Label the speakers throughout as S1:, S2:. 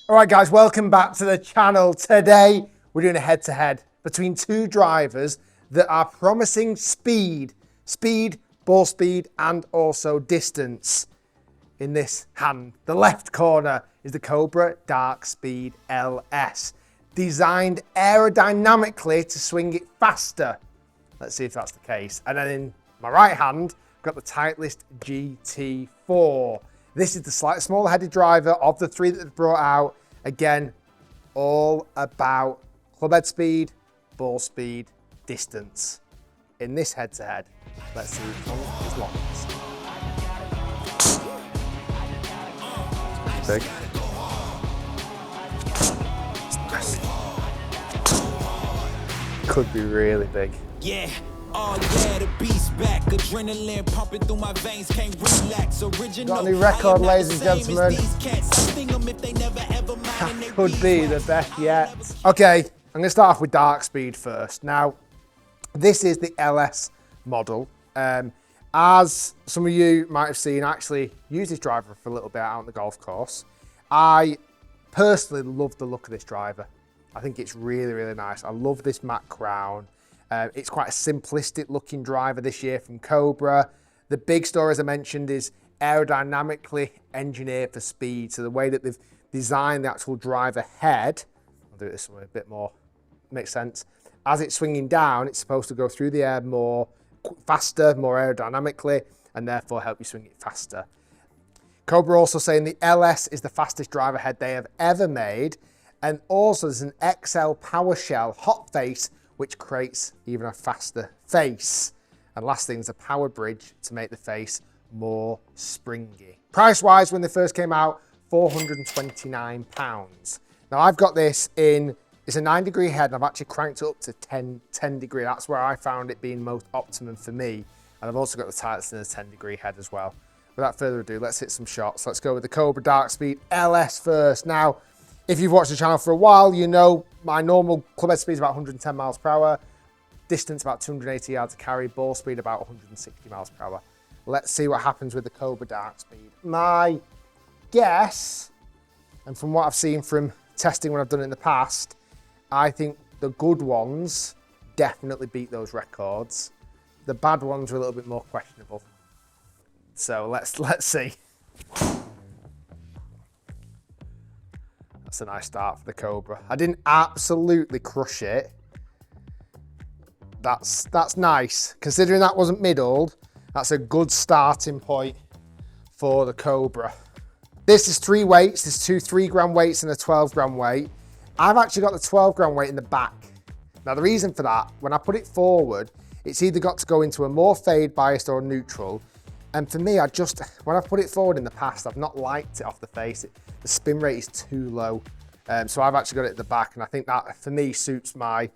S1: All right, guys, welcome back to the channel. Today, we're doing a head-to-head between two drivers that are promising speed, ball speed, and also distance. In this hand, the left corner is the Cobra Dark Speed LS, designed aerodynamically to swing it faster. Let's see if that's the case. And then in my right hand, I've got the Titleist GT4. This is the slightly smaller headed driver of the three that they've brought out. Again, all about club head speed, ball speed, distance. In this head-to-head, let's see which one is longest. Big. Could be really big.
S2: Yeah. Oh yeah, the beast's back. Adrenaline pumping through my veins, can't relax. Original.
S1: Got a new record, ladies and gentlemen. That could be the best yet. Okay, I'm going to start off with Dark Speed first. Now, this is the LS model. As some of you might have seen, I actually used this driver for a little bit out on the golf course. I personally love the look of this driver. I think it's really, really nice. I love this matte crown. It's quite a simplistic looking driver this year from Cobra. The big story, as I mentioned, is aerodynamically engineered for speed. So the way that they've designed the actual driver head, I'll do it this way a bit more, makes sense. As it's swinging down, it's supposed to go through the air more faster, more aerodynamically, and therefore help you swing it faster. Cobra also saying the LS is the fastest driver head they have ever made. And also there's an XL power shell hot face, which creates even a faster face. And last thing is a power bridge to make the face more springy. Price-wise, when they first came out, £429. Now I've got this in, it's a 9-degree head, and I've actually cranked it up to 10 degree. That's where I found it being most optimum for me. And I've also got the Titleist in a 10-degree head as well. Without further ado, let's hit some shots. Let's go with the Cobra Dark Speed LS first. Now, if you've watched the channel for a while, you know my normal club head speed is about 110 miles per hour, distance about 280 yards to carry, ball speed about 160 miles per hour. Let's see what happens with the Cobra Dark Speed. My guess, and from what I've seen from testing when I've done it in the past, I think the good ones definitely beat those records. The bad ones are a little bit more questionable. So let's see. That's a nice start for the Cobra. I didn't absolutely crush it. That's nice. Considering that wasn't middled, that's a good starting point for the Cobra. This is 3 weights. There's 2 3-gram weights and a 12-gram weight. I've actually got the 12-gram weight in the back. Now the reason for that, when I put it forward, it's either got to go into a more fade biased or neutral. And for me, when I've put it forward in the past, I've not liked it off the face. The spin rate is too low. So I've actually got it at the back, and I think that for me suits my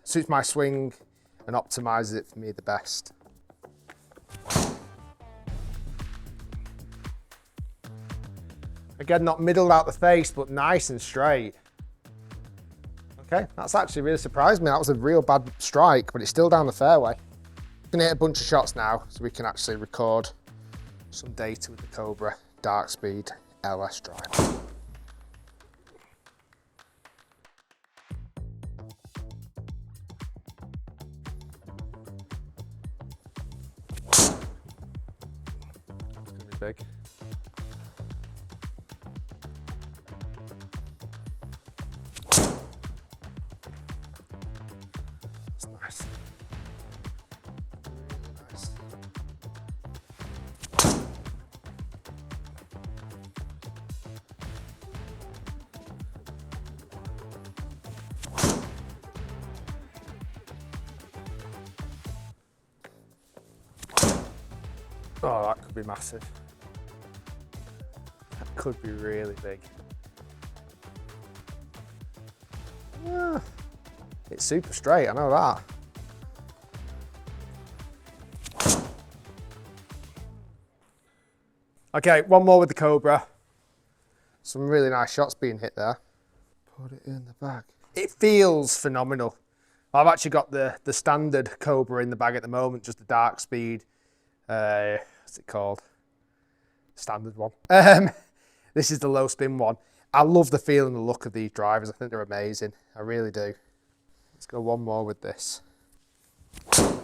S1: swing and optimizes it for me the best. Again, not middled out the face, but nice and straight. Okay, that's actually really surprised me. That was a real bad strike, but it's still down the fairway. I'm gonna hit a bunch of shots now so we can actually record some data with the Cobra Dark Speed LS driver. It's gonna be big. That's nice. Oh, that could be massive. That could be really big. Yeah. It's super straight, I know that. Okay, one more with the Cobra. Some really nice shots being hit there. Put it in the bag. It feels phenomenal. I've actually got the standard Cobra in the bag at the moment, just the Dark Speed. What's it called? Standard one. This is the low spin one. I love the feel and the look of these drivers. I think they're amazing. I really do. Let's go one more with this. That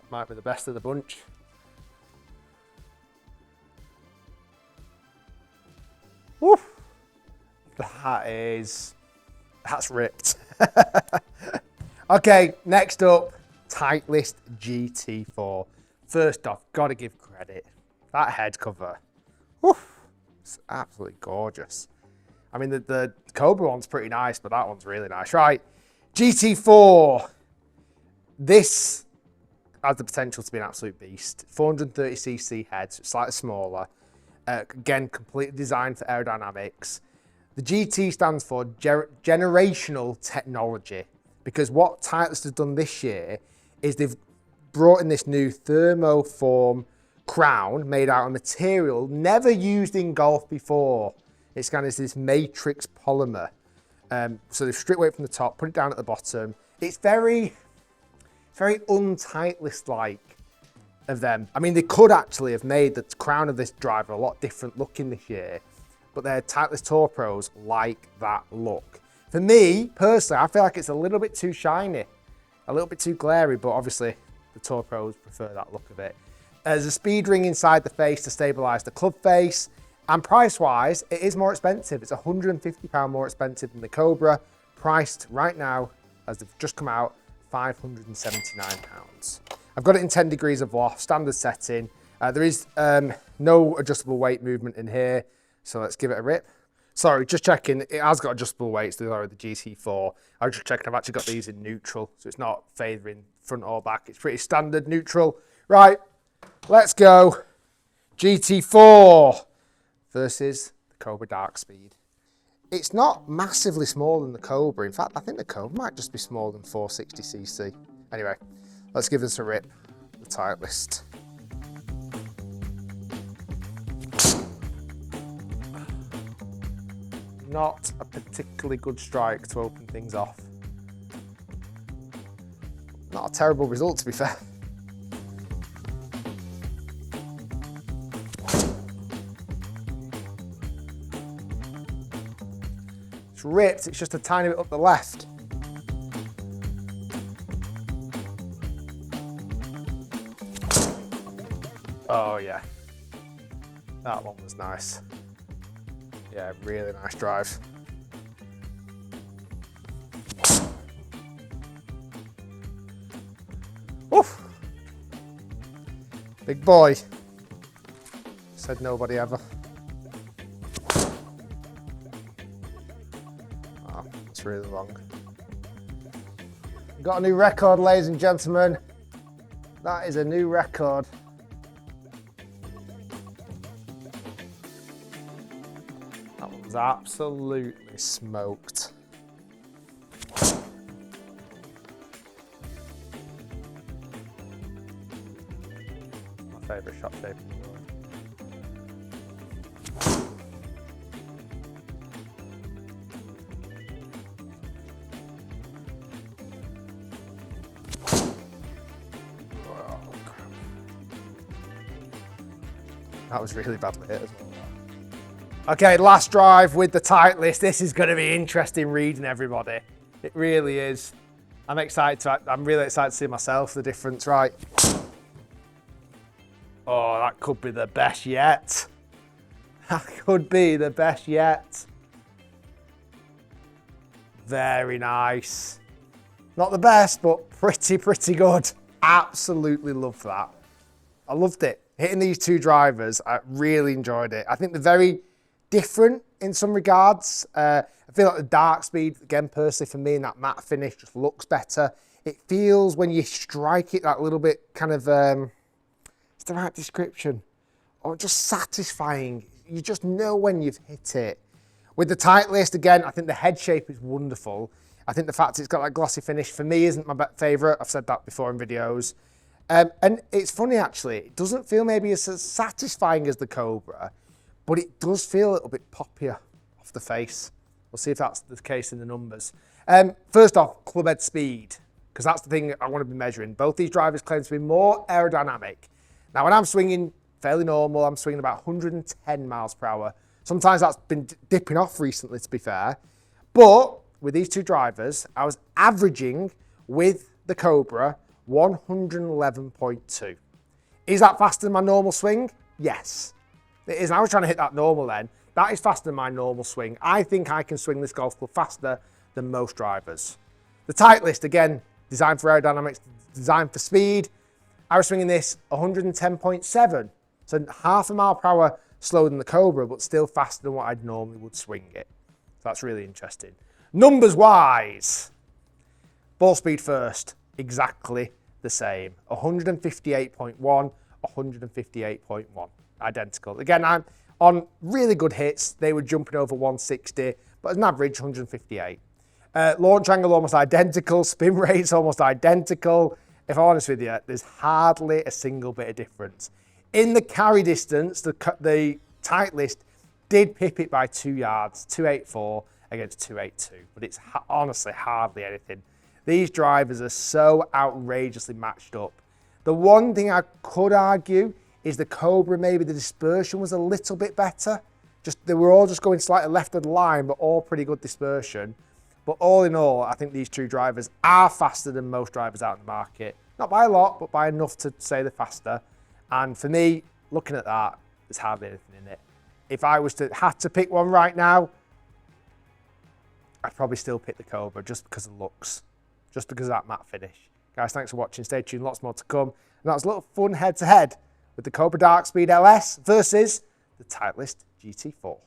S1: might be the best of the bunch. Woo! That's ripped. Okay, next up, Titleist GT4. First off, gotta give credit. That head cover, whew, it's absolutely gorgeous. I mean, the Cobra one's pretty nice, but that one's really nice. Right, GT4. This has the potential to be an absolute beast. 430cc head, so it's slightly smaller. Again, completely designed for aerodynamics. The GT stands for generational technology, because what Titleist has done this year is they've brought in this new thermoform crown made out of material never used in golf before. It's kind of this matrix polymer. So they've stripped away from the top, put it down at the bottom. It's very un-Titleist-like of them. I mean, they could actually have made the crown of this driver a lot different looking this year, but their Titleist Tour Pros like that look. For me, personally, I feel like it's a little bit too shiny, a little bit too glary, but obviously the Tour Pros prefer that look of it. There's a speed ring inside the face to stabilise the club face, and price-wise, it is more expensive. It's £150 more expensive than the Cobra, priced right now, as they've just come out, £579. I've got it in 10 degrees of loft, standard setting. There is no adjustable weight movement in here, so let's give it a rip. Sorry, just checking, it has got adjustable weights, the GT4. I was just checking, I've actually got these in neutral, so it's not favouring front or back. It's pretty standard neutral. Right, let's go. GT4 versus the Cobra Dark Speed. It's not massively smaller than the Cobra. In fact, I think the Cobra might just be smaller than 460cc. Anyway, let's give this a rip, the Titleist. Not a particularly good strike to open things off. Not a terrible result, to be fair. It's ripped, it's just a tiny bit up the left. Oh yeah, that one was nice. Yeah, really nice drive. Oof. Big boy. Said nobody ever. Oh, it's really long. Got a new record, ladies and gentlemen. That is a new record. That one's absolutely smoked. My favourite shot shape in the world. Oh, crap. That was really badly hit as well. Okay, last drive with the Titleist. This is going to be interesting reading, everybody. It really is. I'm really excited to see myself the difference, right? Oh, that could be the best yet. That could be the best yet. Very nice. Not the best, but pretty good. Absolutely love that. I loved it. Hitting these two drivers, I really enjoyed it. I think they're very different in some regards. I feel like the Dark Speed, again, personally for me, in that matte finish just looks better. It feels when you strike it that little bit kind of, it's the right description, or just satisfying. You just know when you've hit it. With the Titleist, again, I think the head shape is wonderful. I think the fact it's got that glossy finish for me isn't my favourite. I've said that before in videos. And it's funny actually, it doesn't feel maybe as satisfying as the Cobra, but it does feel a little bit poppier off the face. We'll see if that's the case in the numbers. First off, club head speed, because that's the thing I want to be measuring. Both these drivers claim to be more aerodynamic. Now, when I'm swinging fairly normal, I'm swinging about 110 miles per hour. Sometimes that's been dipping off recently, to be fair. But with these two drivers, I was averaging with the Cobra 111.2. Is that faster than my normal swing? Yes, it is. I was trying to hit that normal then. That is faster than my normal swing. I think I can swing this golf club faster than most drivers. The Titleist, again, designed for aerodynamics, designed for speed. I was swinging this 110.7. So half a mile per hour slower than the Cobra, but still faster than what I'd normally would swing it. So that's really interesting. Numbers wise, ball speed first, exactly the same. 158.1, 158.1, identical. Again, I'm on really good hits. They were jumping over 160, but as an average, 158. Launch angle almost identical, spin rates almost identical. If I'm honest with you, there's hardly a single bit of difference. In the carry distance, the Titleist did pip it by 2 yards, 284 against 282, but it's honestly hardly anything. These drivers are so outrageously matched up. The one thing I could argue is the Cobra, maybe the dispersion was a little bit better. They were all just going slightly left of the line, but all pretty good dispersion. But all in all, I think these two drivers are faster than most drivers out in the market. Not by a lot, but by enough to say they're faster. And for me, looking at that, there's hardly anything in it. If I was had to pick one right now, I'd probably still pick the Cobra just because of looks, just because of that matte finish. Guys, thanks for watching. Stay tuned, lots more to come. And that was a little fun head-to-head with the Cobra Dark Speed LS versus the Titleist GT4.